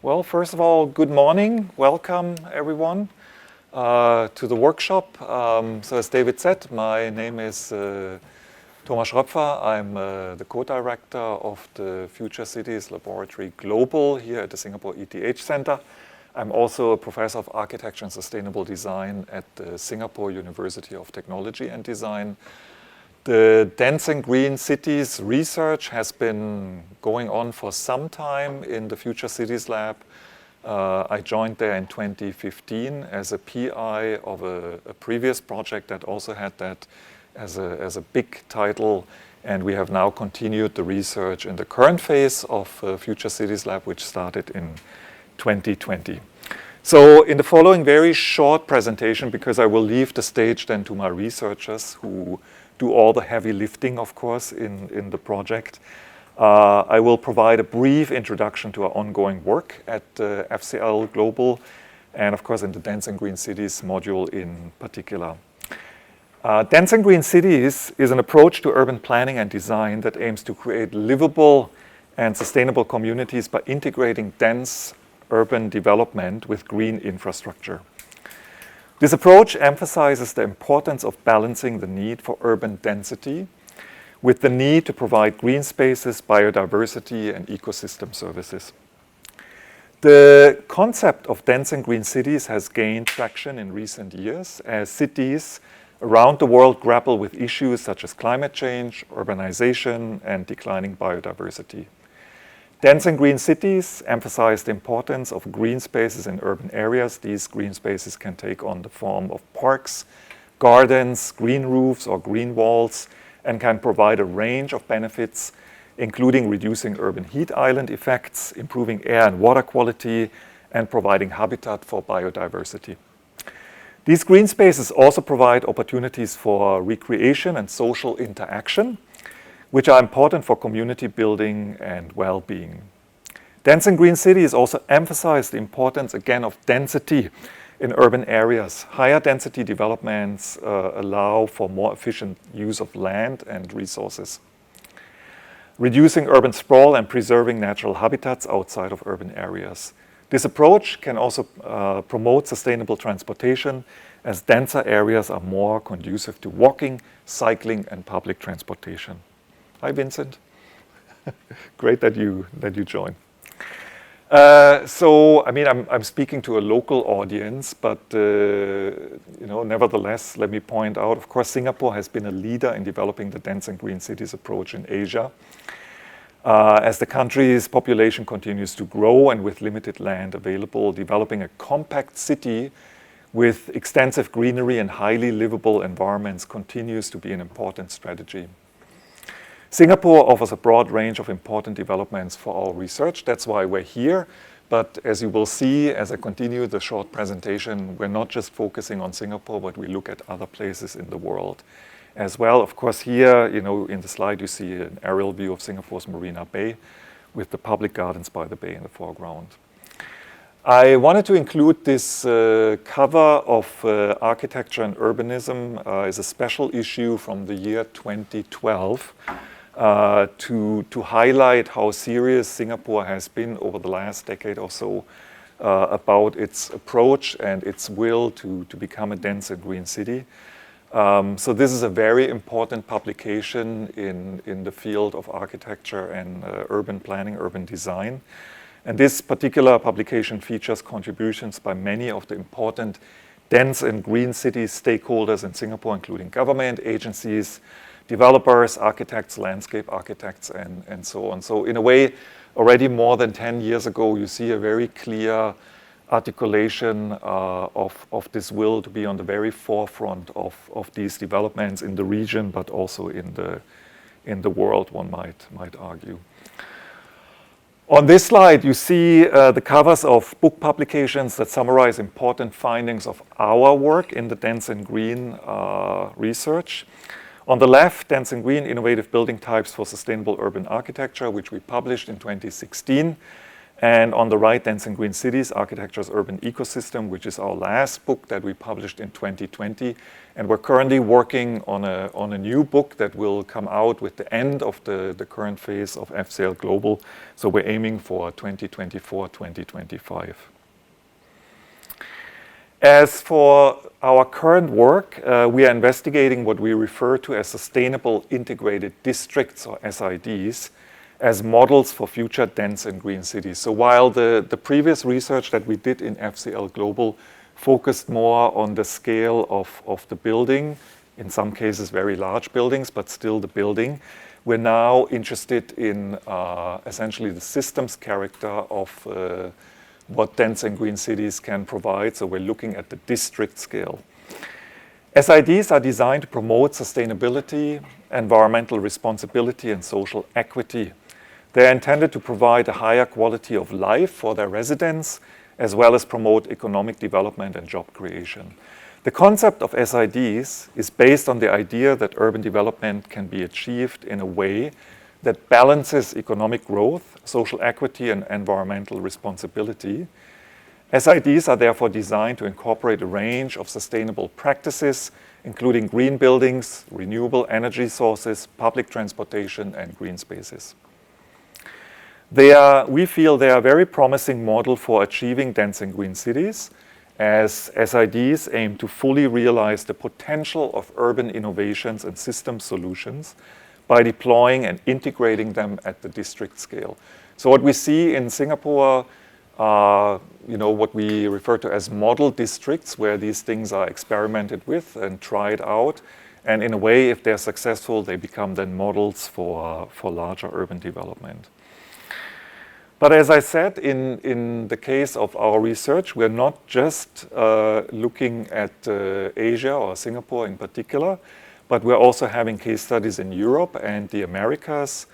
Well, first of all, good morning. Welcome, everyone, to the workshop. So as David said, my name is Thomas Schröpfer. I'm the co-director of the Future Cities Laboratory Global here at the Singapore ETH Center. I'm also a professor of architecture and sustainable design at the Singapore University of Technology and Design. The Dense and Green Cities research has been going on for some time in the Future Cities Lab. I joined there in 2015 as a PI of a previous project that also had that as a big title. And we have now continued the research in the current phase of Future Cities Lab, which started in 2020. So in the following very short presentation, because I will leave the stage then to my researchers who do all the heavy lifting, of course, in the project. I will provide a brief introduction to our ongoing work at FCL Global, and of course in the Dense and Green Cities module in particular. Dense and Green Cities is an approach to urban planning and design that aims to create livable and sustainable communities by integrating dense urban development with green infrastructure. This approach emphasizes the importance of balancing the need for urban density with the need to provide green spaces, biodiversity, and ecosystem services. The concept of dense and green cities has gained traction in recent years as cities around the world grapple with issues such as climate change, urbanization, and declining biodiversity. Dense and green cities emphasize the importance of green spaces in urban areas. These green spaces can take on the form of parks, gardens, green roofs, or green walls, and can provide a range of benefits, including reducing urban heat island effects, improving air and water quality, and providing habitat for biodiversity. These green spaces also provide opportunities for recreation and social interaction, which are important for community building and well-being. Dense and Green Cities also emphasize the importance, again, of density in urban areas. Higher density developments allow for more efficient use of land and resources, reducing urban sprawl and preserving natural habitats outside of urban areas. This approach can also promote sustainable transportation, as denser areas are more conducive to walking, cycling, and public transportation. Hi, Vincent. Great that you joined. So, I mean, I'm speaking to a local audience, but nevertheless, let me point out, of course, Singapore has been a leader in developing the dense and green cities approach in Asia. As the country's population continues to grow and with limited land available, developing a compact city with extensive greenery and highly livable environments continues to be an important strategy. Singapore offers a broad range of important developments for our research. That's why we're here. But as you will see, as I continue the short presentation, we're not just focusing on Singapore, but we look at other places in the world as well. Of course, here, in the slide, you see an aerial view of Singapore's Marina Bay with the public gardens by the bay in the foreground. I wanted to include this cover of Architecture and Urbanism as a special issue from the year 2012. To highlight how serious Singapore has been over the last decade or so about its approach and its will to become a dense and green city. So this is a very important publication in the field of architecture and urban planning, urban design. And this particular publication features contributions by many of the important dense and green city stakeholders in Singapore, including government agencies, developers, architects, landscape architects, and so on. So in a way, already more than 10 years ago, you see a very clear articulation of this will to be on the very forefront of these developments in the region, but also in the world, one might argue. On this slide, you see the covers of book publications that summarize important findings of our work in the dense and green research. On the left, Dense and Green, Innovative Building Types for Sustainable Urban Architecture, which we published in 2016. And on the right, Dense and Green Cities, Architecture's Urban Ecosystem, which is our last book that we published in 2020. And we're currently working on a new book that will come out with the end of the current phase of FCL Global. So we're aiming for 2024, 2025. As for our current work, we are investigating what we refer to as sustainable integrated districts, or SIDs, as models for future dense and green cities. So while the previous research that we did in FCL Global focused more on the scale of the building, in some cases very large buildings, but still the building, we're now interested in essentially the systems character of what dense and green cities can provide. So we're looking at the district scale. SIDs are designed to promote sustainability, environmental responsibility, and social equity. They're intended to provide a higher quality of life for their residents, as well as promote economic development and job creation. The concept of SIDs is based on the idea that urban development can be achieved in a way that balances economic growth, social equity, and environmental responsibility. SIDs are therefore designed to incorporate a range of sustainable practices, including green buildings, renewable energy sources, public transportation, and green spaces. We feel they are a very promising model for achieving dense and green cities, as SIDs aim to fully realize the potential of urban innovations and system solutions by deploying and integrating them at the district scale. So what we see in Singapore are what we refer to as model districts, where these things are experimented with and tried out. And in a way, if they're successful, they become then models for larger urban development. But as I said, in the case of our research, we're not just looking at Asia or Singapore in particular, but we're also having case studies in Europe and the Americas.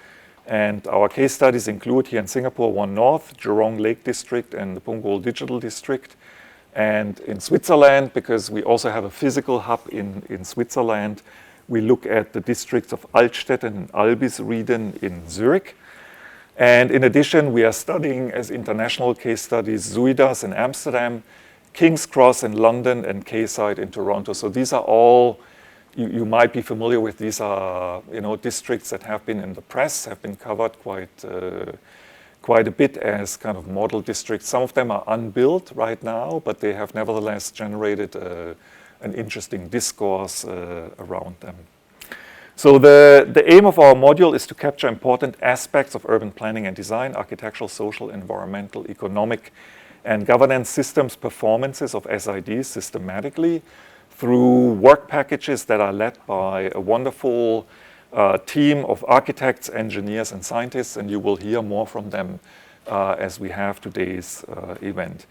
And our case studies include here in Singapore, One North, Jurong Lake District, and the Punggol Digital District. And in Switzerland, because we also have a physical hub in Switzerland, we look at the districts of Altstetten and Albisrieden in Zurich. And in addition, we are studying as international case studies Zuidas in Amsterdam, King's Cross in London, and Quayside in Toronto. So these are all, you might be familiar with, these are districts that have been in the press, have been covered quite a bit as kind of model districts. Some of them are unbuilt right now, but they have nevertheless generated an interesting discourse around them. So the aim of our module is to capture important aspects of urban planning and design, architectural, social, environmental, economic, and governance systems performances of SIDs systematically through work packages that are led by a wonderful team of architects, engineers, and scientists, and you will hear more from them as we have today's event.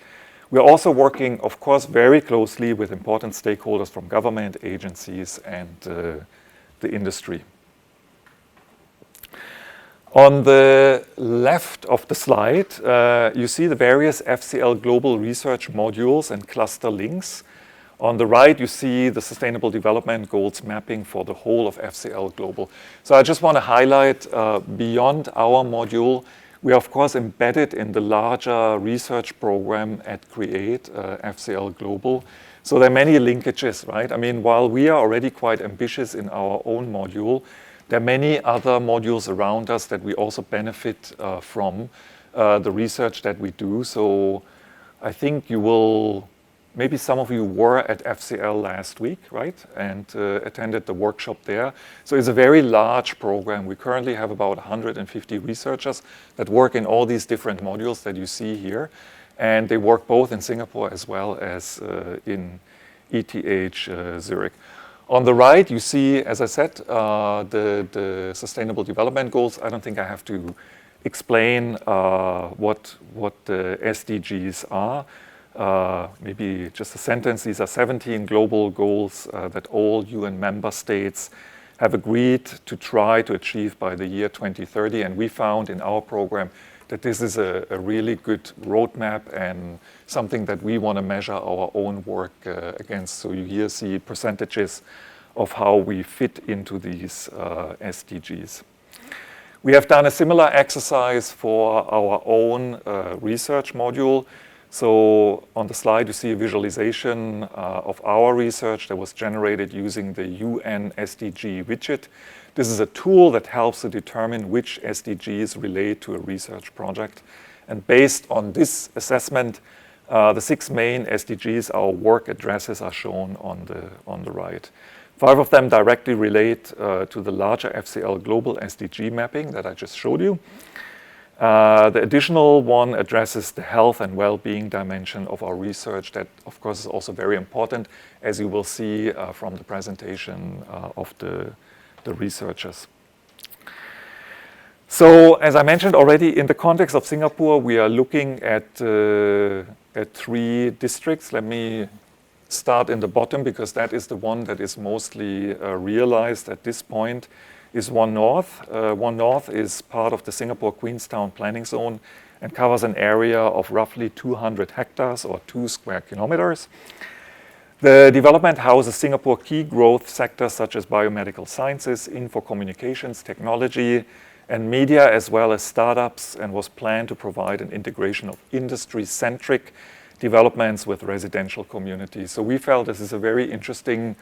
We're also working, of course, very closely with important stakeholders from government agencies and the industry. On the left of the slide, you see the various FCL Global Research modules and cluster links. On the right, you see the Sustainable Development Goals mapping for the whole of FCL Global. So I just want to highlight, beyond our module, we are of course embedded in the larger research program at CREATE, FCL Global. So there are many linkages, right? I mean, while we are already quite ambitious in our own module, there are many other modules around us that we also benefit from the research that we do. So I think you will, maybe some of you were at FCL last week, right? And attended the workshop there. So it's a very large program. We currently have about 150 researchers that work in all these different modules that you see here. And they work both in Singapore as well as in ETH Zurich. On the right, you see, as I said, the Sustainable Development Goals. I don't think I have to explain what the SDGs are. Maybe just a sentence. These are 17 global goals that all UN member states have agreed to try to achieve by the year 2030. And we found in our program that this is a really good roadmap and something that we want to measure our own work against. So you here see percentages of how we fit into these SDGs. We have done a similar exercise for our own research module. So on the slide, you see a visualization of our research that was generated using the UN SDG widget. This is a tool that helps to determine which SDGs relate to a research project. And based on this assessment, the 6 main SDGs our work addresses are shown on the right. 5 of them directly relate to the larger FCL global SDG mapping that I just showed you. The additional one addresses the health and well-being dimension of our research. That, of course, is also very important, as you will see from the presentation of the researchers. So, as I mentioned already, in the context of Singapore, we are looking at 3 districts. Let me start in the bottom, because that is the one that is mostly realized at this point, is One North. One North is part of the Singapore Queenstown Planning Zone and covers an area of roughly 200 hectares or 2 square kilometers. The development houses Singapore key growth sectors such as biomedical sciences, info communications, technology, and media, as well as startups, and was planned to provide an integration of industry-centric developments with residential communities. So we felt this is a very interesting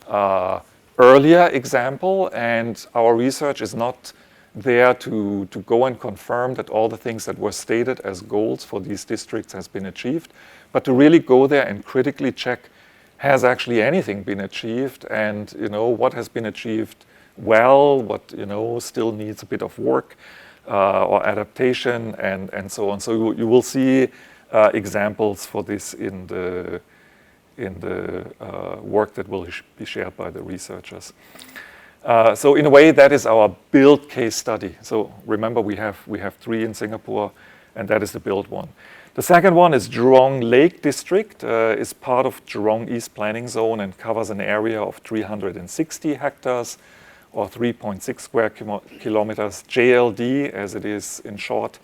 earlier example, and our research is not there to go and confirm that all the things that were stated as goals for these districts has been achieved, but to really go there and critically check, has actually anything been achieved, and what has been achieved well, what still needs a bit of work or adaptation, and so on. So you will see examples for this in the work that will be shared by the researchers. So in a way, that is our build case study. So remember, we have 3 in Singapore, and that is the build one. The second one is Jurong Lake District. Is part of Jurong East Planning Zone and covers an area of 360 hectares or 3.6 square kilometers. JLD, as it is in short,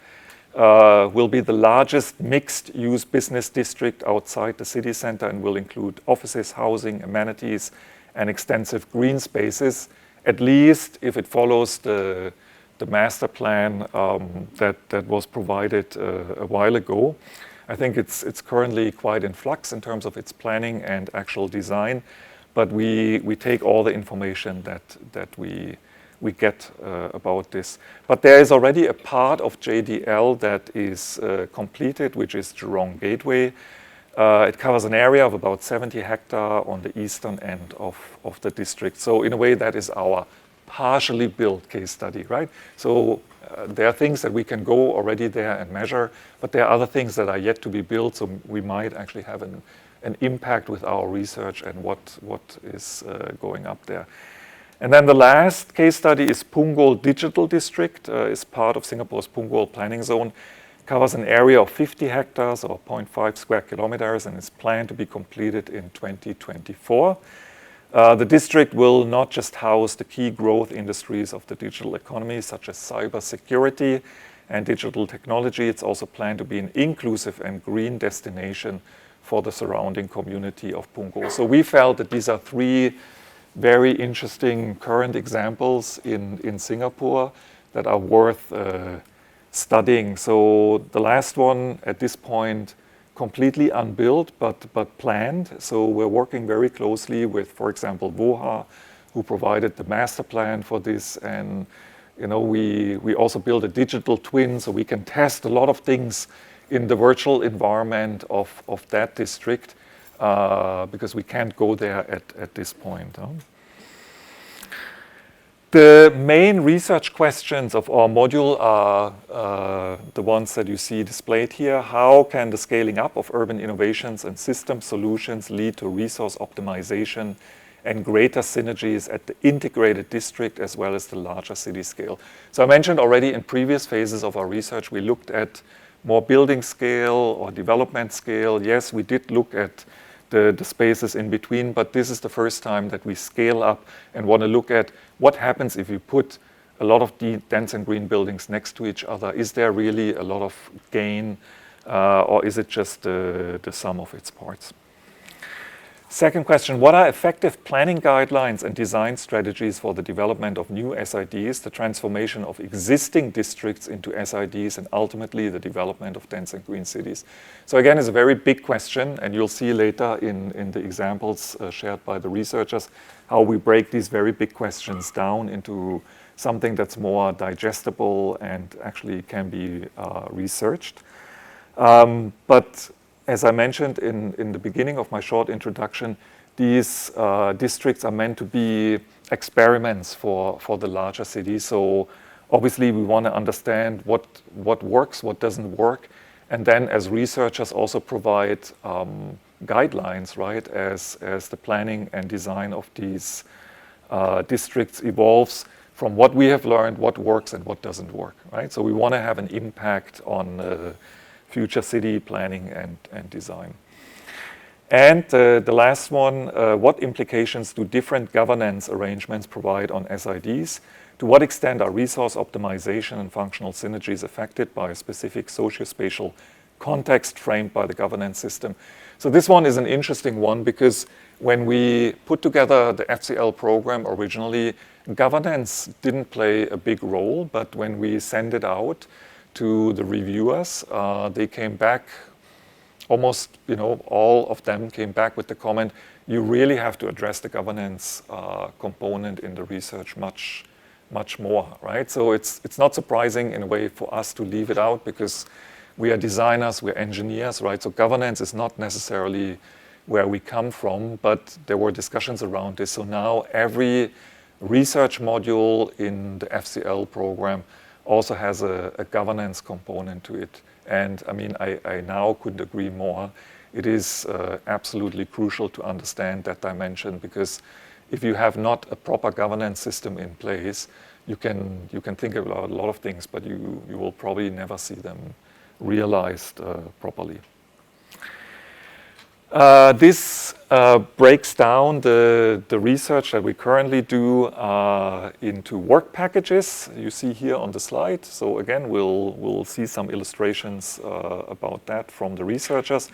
will be the largest mixed-use business district outside the city center and will include offices, housing, amenities, and extensive green spaces, at least if it follows the master plan that was provided a while ago. I think it's currently quite in flux in terms of its planning and actual design, but we take all the information that we get about this. But there is already a part of JDL that is completed, which is Jurong Gateway. It covers an area of about 70 hectares on the eastern end of the district. So in a way, that is our partially built case study, right? So there are things that we can go already there and measure, but there are other things that are yet to be built, so we might actually have an impact with our research and what is going up there. And then the last case study is Punggol Digital District. Is part of Singapore's Punggol Planning Zone. Covers an area of 50 hectares or 0.5 square kilometers and is planned to be completed in 2024. The district will not just house the key growth industries of the digital economy, such as cybersecurity and digital technology. It's also planned to be an inclusive and green destination for the surrounding community of Punggol. So we felt that these are 3 very interesting current examples in Singapore that are worth studying. So the last one at this point, completely unbuilt but planned. So we're working very closely with, for example, VOHA, who provided the master plan for this, and we also built a digital twin so we can test a lot of things in the virtual environment of that district. Because we can't go there at this point. The main research questions of our module are the ones that you see displayed here. How can the scaling up of urban innovations and system solutions lead to resource optimization and greater synergies at the integrated district as well as the larger city scale? So I mentioned already in previous phases of our research, we looked at more building scale or development scale. Yes, we did look at the spaces in between, but this is the first time that we scale up and want to look at what happens if you put a lot of dense and green buildings next to each other. Is there really a lot of gain, or is it just the sum of its parts? Second question, what are effective planning guidelines and design strategies for the development of new SIDs, the transformation of existing districts into SIDs, and ultimately the development of dense and green cities? So again, it's a very big question, and you'll see later in the examples shared by the researchers how we break these very big questions down into something that's more digestible and actually can be researched. But as I mentioned in the beginning of my short introduction, these districts are meant to be experiments for the larger cities. So obviously we want to understand what works, what doesn't work, and then as researchers also provide guidelines, right, as the planning and design of these districts evolves from what we have learned, what works and what doesn't work, right? So we want to have an impact on future city planning and design. And the last one, what implications do different governance arrangements provide on SIDs? To what extent are resource optimization and functional synergies affected by a specific socio-spatial context framed by the governance system? So this one is an interesting one because when we put together the FCL program originally, governance didn't play a big role, but when we sent it out to the reviewers, they came back, almost, all of them came back with the comment, you really have to address the governance component in the research much more, right? So it's not surprising in a way for us to leave it out because we are designers, we're engineers, right? So governance is not necessarily where we come from, but there were discussions around this. So now every research module in the FCL program also has a governance component to it. And I mean, I now couldn't agree more. It is absolutely crucial to understand that dimension because if you have not a proper governance system in place, you can think about a lot of things, but you will probably never see them realized properly. This breaks down the research that we currently do into work packages. You see here on the slide. So again, we'll see some illustrations about that from the researchers.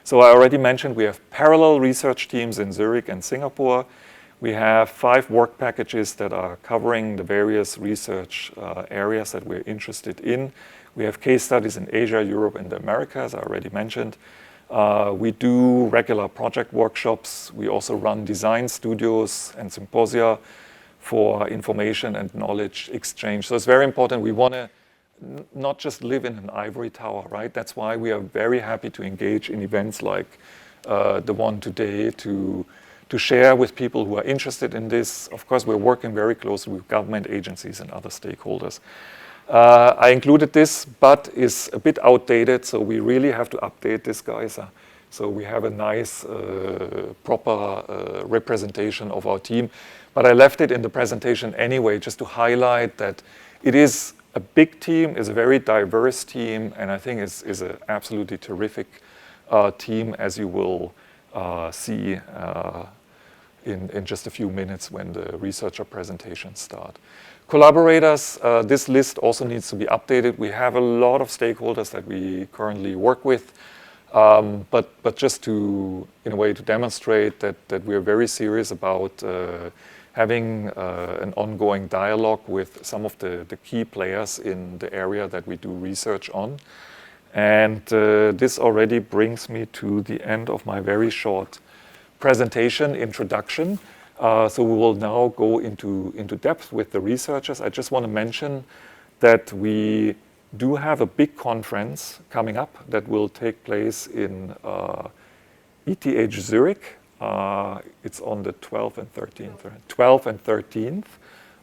So I already mentioned we have parallel research teams in Zurich and Singapore. We have 5 work packages that are covering the various research areas that we're interested in. We have case studies in Asia, Europe, and the Americas, I already mentioned. We do regular project workshops. We also run design studios and symposia for information and knowledge exchange. So it's very important. We want to not just live in an ivory tower, right? That's why we are very happy to engage in events like the one today to share with people who are interested in this. Of course, we're working very closely with government agencies and other stakeholders. I included this, but it's a bit outdated, so we really have to update this, guys. So we have a nice, proper representation of our team. But I left it in the presentation anyway, just to highlight that it is a big team, is a very diverse team, and I think is an absolutely terrific team, as you will see in just a few minutes when the researcher presentations start. Collaborators, this list also needs to be updated. We have a lot of stakeholders that we currently work with, but just to, in a way, to demonstrate that we're very serious about having an ongoing dialogue with some of the key players in the area that we do research on. And this already brings me to the end of my very short presentation introduction. So we will now go into depth with the researchers. I just want to mention that we do have a big conference coming up that will take place in ETH Zurich. It's on the 12th and 13th, right? 12th and 13th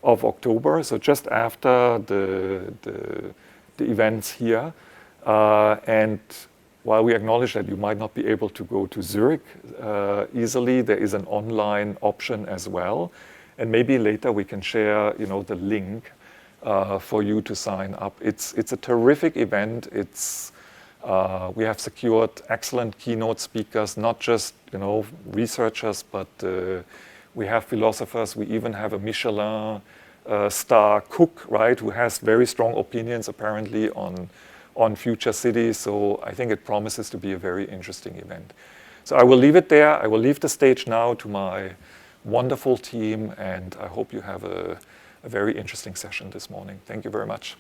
of October, so just after the events here. And while we acknowledge that you might not be able to go to Zurich easily, there is an online option as well. And maybe later we can share, the link for you to sign up. It's a terrific event. We have secured excellent keynote speakers, not just researchers, but we have philosophers. We even have a Michelin star cook, right, who has very strong opinions apparently on future cities. So I think it promises to be a very interesting event. So I will leave it there. I will leave the stage now to my wonderful team, and I hope you have a very interesting session this morning. Thank you very much.